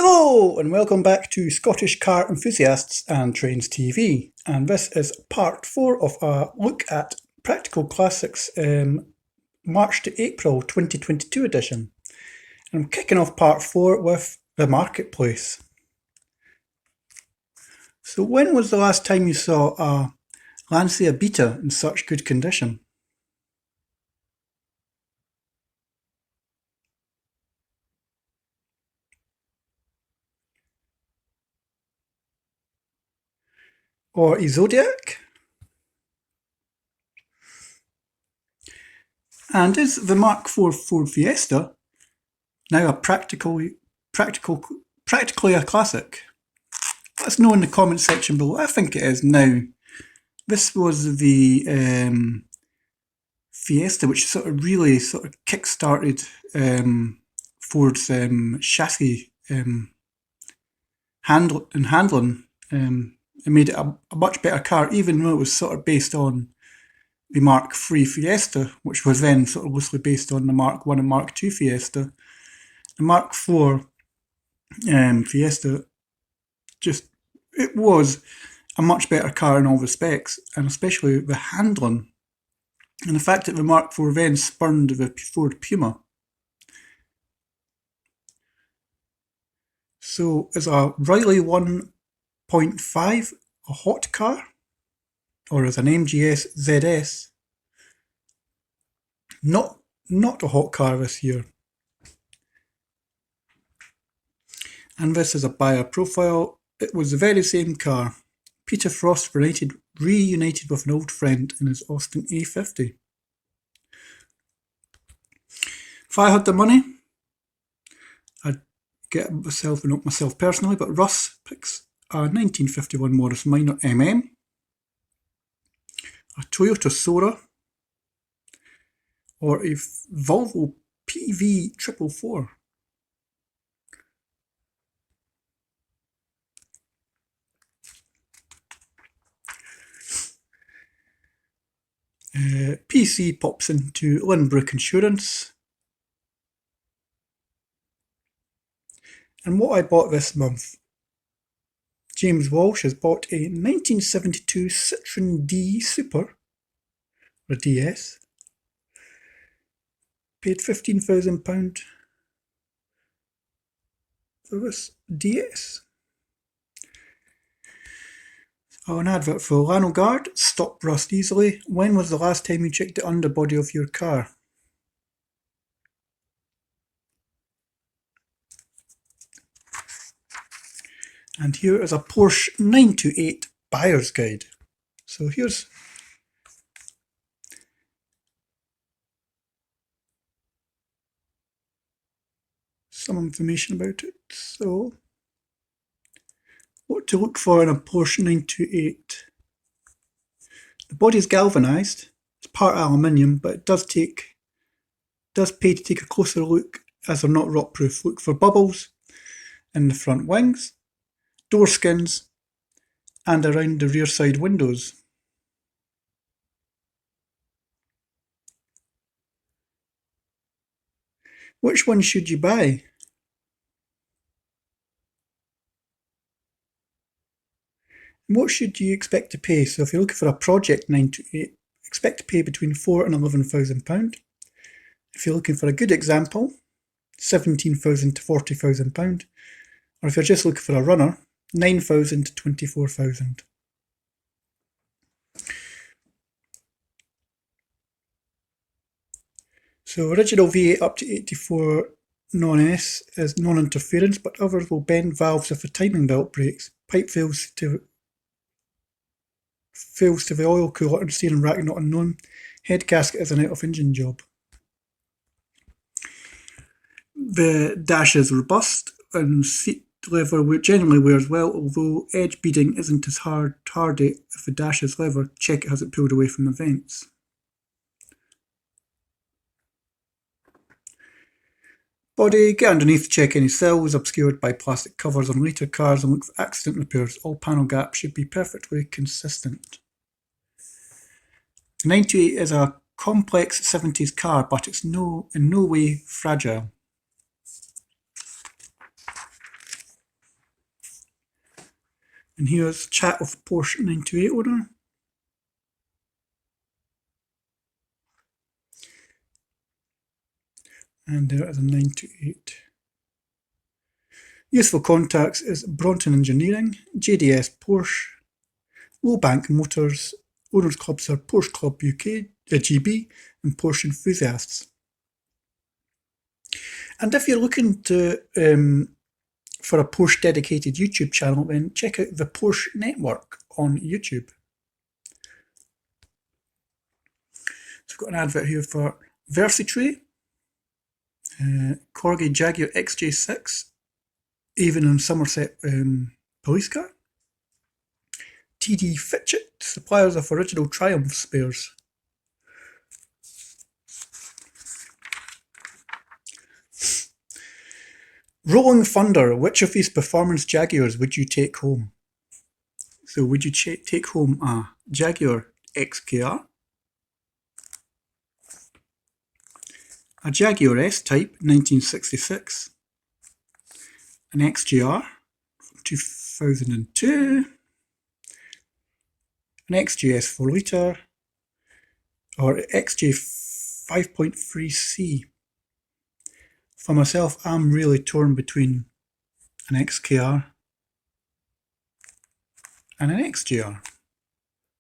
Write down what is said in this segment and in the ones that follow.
Hello and welcome back to Scottish Car Enthusiasts and Trains TV, and this is part 4 of a look at Practical Classics March to April 2022 edition. And I'm kicking off part 4 with the marketplace. So when was the last time you saw a Lancia Beta in such good condition? Or a Zodiac? And is the Mark IV Ford Fiesta now a practically a classic? Let us know in the comment section below. I think it is now. This was the Fiesta, which really kick-started Ford's chassis handling. It made it a much better car, even though it was sort of based on the Mark III Fiesta, which was then sort of loosely based on the Mark I and Mark II Fiesta. The Mark IV Fiesta it was a much better car in all respects, and especially the handling. And the fact that the Mark IV then spurned the Ford Puma. So is a Riley 1.5 a hot car? Or is an MGS ZS not a hot car this year? And this is a buyer profile. It was the very same car. Peter Frost reunited with an old friend in his Austin A50. If I had the money, I'd get myself, not myself personally, but Russ picks a 1951 Morris Minor MM, a Toyota Sora, or a Volvo PV444. PC pops into Lynbrook Insurance. And what I bought this month, James Walsh has bought a 1972 Citroen D Super, or DS. Paid £15,000 for this DS. Oh, an advert for Lano Guard. Stop rust easily. When was the last time you checked the underbody of your car? And here is a Porsche 928 buyer's guide. So here's some information about it. So, what to look for in a Porsche 928. The body is galvanised. It's part aluminium, but it does pay to take a closer look, as they're not rot proof. Look for bubbles in the front wings, door skins, and around the rear side windows. Which one should you buy? And what should you expect to pay? So if you're looking for a Project 928, expect to pay between £4,000 and £11,000. If you're looking for a good example, £17,000 to £40,000. Or if you're just looking for a runner, £9,000 to £24,000. So original V8 up to 84 non-S is non-interference, but others will bend valves if the timing belt breaks. Pipe fails to the oil cooler and steering rack not unknown. Head gasket is an out-of-engine job. The dash is robust and seat leather generally wears well, although edge beading isn't as hardy if the dash is leather. Check it hasn't pulled away from the vents. Body, get underneath to check any cells obscured by plastic covers on later cars and look for accident repairs. All panel gaps should be perfectly consistent. The 928 is a complex 70s car, but it's in no way fragile. And here's chat of Porsche 928 owner. And there is a 928. Useful contacts is Bronton Engineering, JDS Porsche, Lowbank Motors, owners clubs are Porsche Club UK, GB, and Porsche enthusiasts. And if you're looking to for a Porsche dedicated YouTube channel, then check out the Porsche Network on YouTube. So I've got an advert here for Versatray, Corgi Jaguar XJ6, even in Somerset police car. TD Fitchett, suppliers of original Triumph spares. Rolling Thunder, which of these performance Jaguars would you take home? So would you take home a Jaguar XKR, a Jaguar S-Type 1966, an XJR from 2002, an XJS 4-litre, or XJ 5.3C. For myself, I'm really torn between an XKR and an XJR.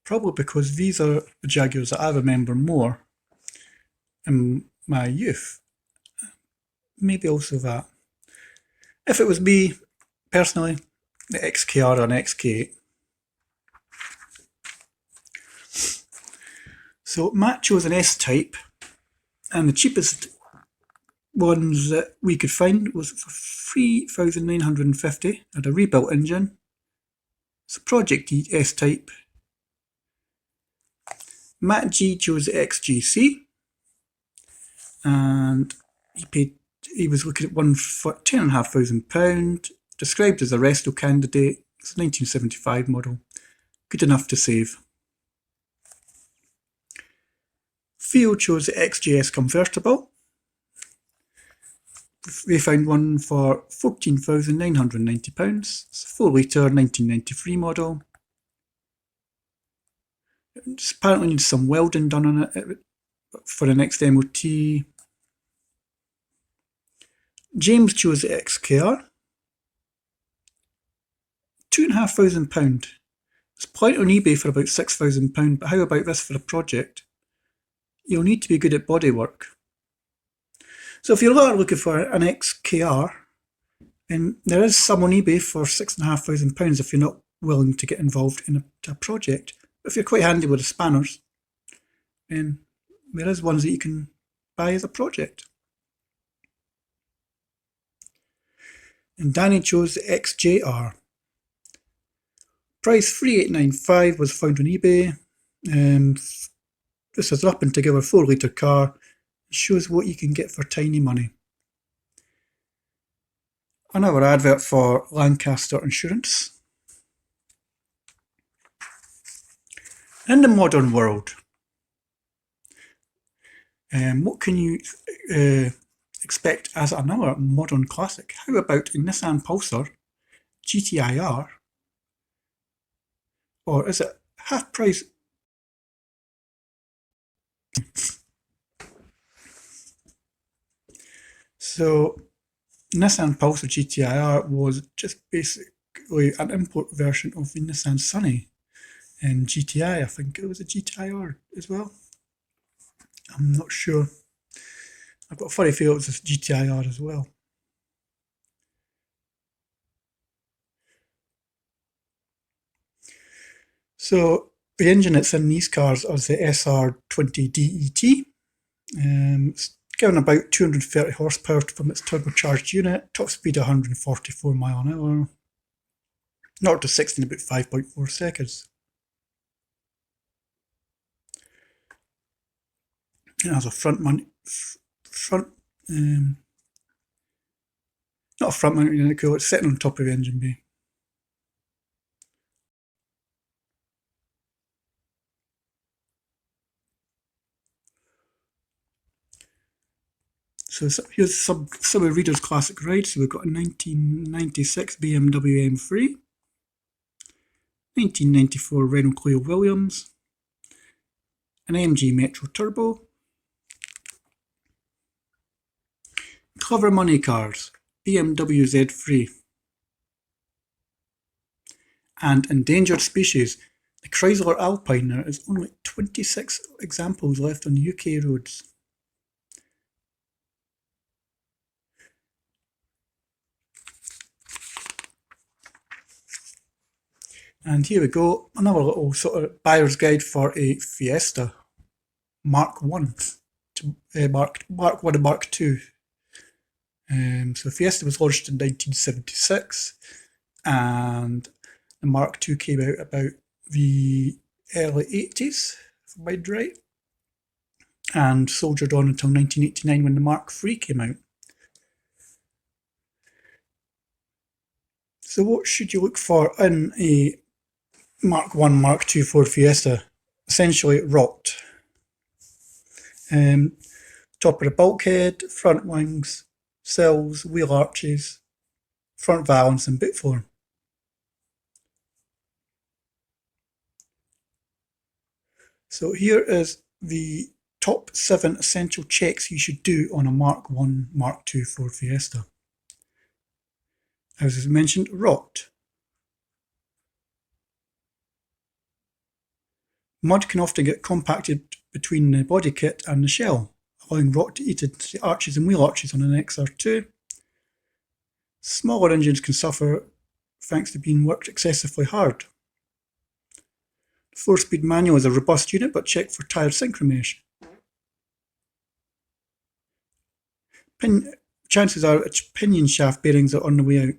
Probably because these are the Jaguars that I remember more in my youth. Maybe also that. If it was me, personally, the XKR or an XK8. So Matt chose an S-Type, and the cheapest ones that we could find was for $3,950, had a rebuilt engine. It's a Project E S-Type. Matt G chose the XGC, and he was looking at one for £10,500, described as a resto candidate. It's a 1975 model, good enough to save. Theo chose the XJS convertible. They found one for £14,990. It's a 4-litre 1993 model. It apparently needs some welding done on it for the next MOT. James chose the XKR. £2,500. There's plenty on eBay for about £6,000, but how about this for a project? You'll need to be good at bodywork. So if you're looking for an XKR, then there is some on eBay for £6,500 if you're not willing to get involved in a project. But if you're quite handy with the spanners, then there is ones that you can buy as a project. And Danny chose the XJR. Price $3,895, was found on eBay. This is a up and together 4-litre car. It shows what you can get for tiny money. Another advert for Lancaster Insurance. In the modern world, what can you expect as another modern classic? How about a Nissan Pulsar GTIR? Or is it half price? So Nissan Pulsar GTIR was just basically an import version of the Nissan Sunny and GTI. I think it was a GTIR as well. I'm not sure. I've got a funny feel it was a GTIR as well. So the engine that's in these cars is the SR20DET. It's given about 230 horsepower from its turbocharged unit, top speed 144 mile an hour, 0 to 60 in about 5.4 seconds. It has a not a front mounted unit cooler, it's sitting on top of the engine bay. So here's some of Reader's classic rides. So we've got a 1996 BMW M3, 1994 Renault Clio Williams, an AMG Metro Turbo, Clever Money Cars, BMW Z3, and endangered species, the Chrysler Alpine. There is only 26 examples left on UK roads. And here we go, another little sort of buyer's guide for a Fiesta Mark 1 to Mark 1 and Mark 2. So Fiesta was launched in 1976 and the Mark II came out about the early 80s, if I mind right, and soldiered on until 1989 when the Mark III came out. So what should you look for in a Mark 1, Mark 2 Ford Fiesta? Essentially rot. Top of the bulkhead, front wings, sills, wheel arches, front valance and boot floor. So here is the top 7 essential checks you should do on a Mark 1, Mark 2 Ford Fiesta. As I mentioned, rot. Mud can often get compacted between the body kit and the shell, allowing rot to eat into the arches and wheel arches on an XR2. Smaller engines can suffer thanks to being worked excessively hard. The 4-speed manual is a robust unit, but check for tyre synchromesh. Chances are pinion shaft bearings are on the way out.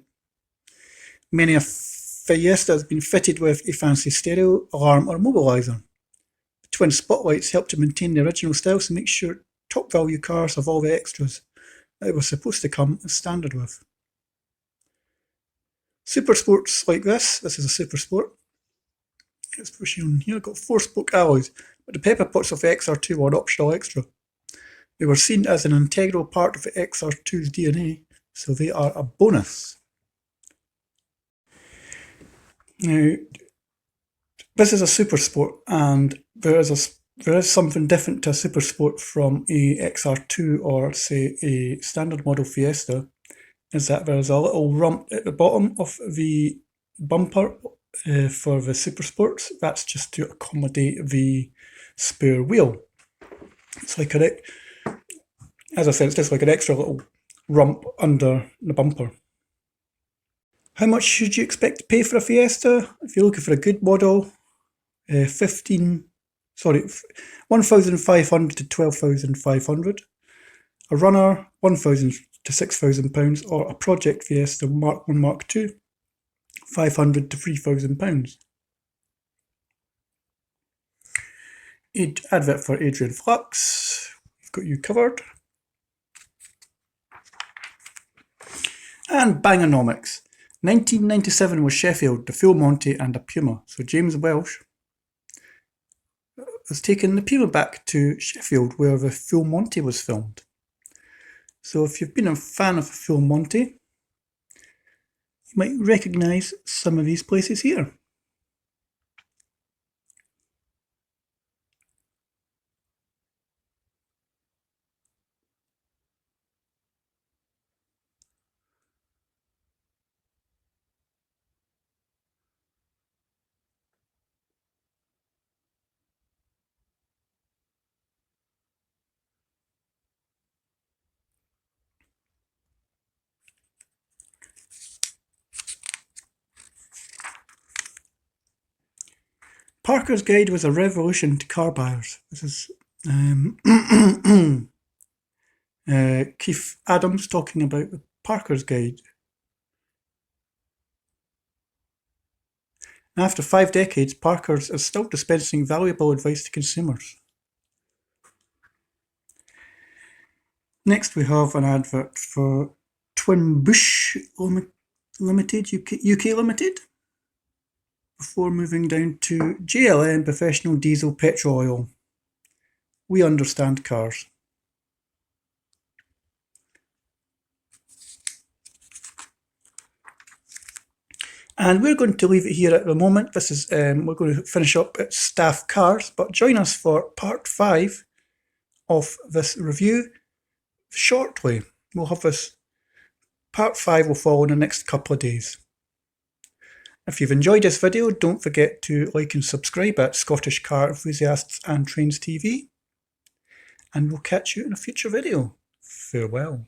Many a Fiesta has been fitted with a fancy stereo, alarm or mobiliser. The twin spotlights help to maintain the original style, so make sure top value cars have all the extras that they were supposed to come as standard with. Super sports like this is a super sport. It's shown here, got 4-spoke alloys, but the pepper pots of the XR2 were an optional extra. They were seen as an integral part of the XR2's DNA, so they are a bonus. Now, this is a super sport, and there is something different to a super sport from a XR2 or say a standard model Fiesta, is that there's a little rump at the bottom of the bumper for the super sports. That's just to accommodate the spare wheel. It's like as I said, it's just like an extra little rump under the bumper. How much should you expect to pay for a Fiesta? If you're looking for a good model, 1,500 to 12,500. A runner, 1,000 to £6,000, or a project Fiesta Mark 1, Mark 2, £500 to £3,000. Advert for Adrian Flux, we've got you covered. And Bangonomics. 1997 was Sheffield, the Full Monty and a Puma. So James Welsh has taken the Puma back to Sheffield where the Full Monty was filmed. So if you've been a fan of Full Monty, you might recognise some of these places here. Parker's Guide was a revolution to car buyers. This is Keith Adams talking about the Parker's Guide. After 5 decades, Parker's is still dispensing valuable advice to consumers. Next we have an advert for Twin Bush Limited, UK Limited, before moving down to JLM Professional Diesel Petrol Oil. We understand cars. And we're going to leave it here at the moment. This is we're going to finish up at staff cars, but join us for part 5 of this review shortly. We'll have this part 5 will follow in the next couple of days. If you've enjoyed this video, don't forget to like and subscribe at Scottish Car Enthusiasts and Trains TV. And we'll catch you in a future video. Farewell.